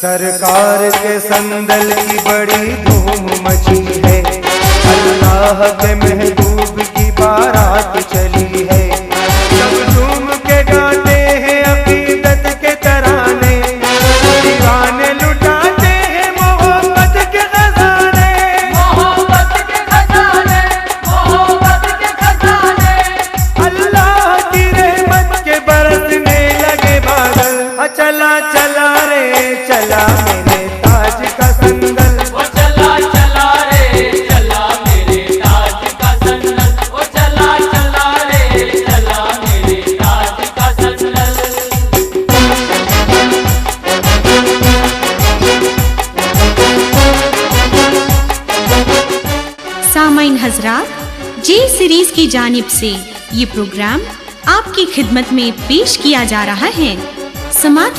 सरकार के संदल की बड़ी धूम मची है, अल्लाह के महबूब की बारात चली है। सब झूम के गाते हैं अकीदत के तराने, दीवाने लुटाते हैं मोहब्बत के खजाने, मोहब्बत के खजाने, मोहब्बत के खजाने। अल्लाह की रहमत के बरसने लगे बादल। चला चला रे चला मेरे ताज का संदल, वो चला चला रे चला मेरे ताज का संदल, वो चला चला रे चला मेरे ताज का संदल। सामाइन हजरात, जे सीरीज की जानिब से ये प्रोग्राम आपकी खिदमत में पेश किया जा रहा है। समात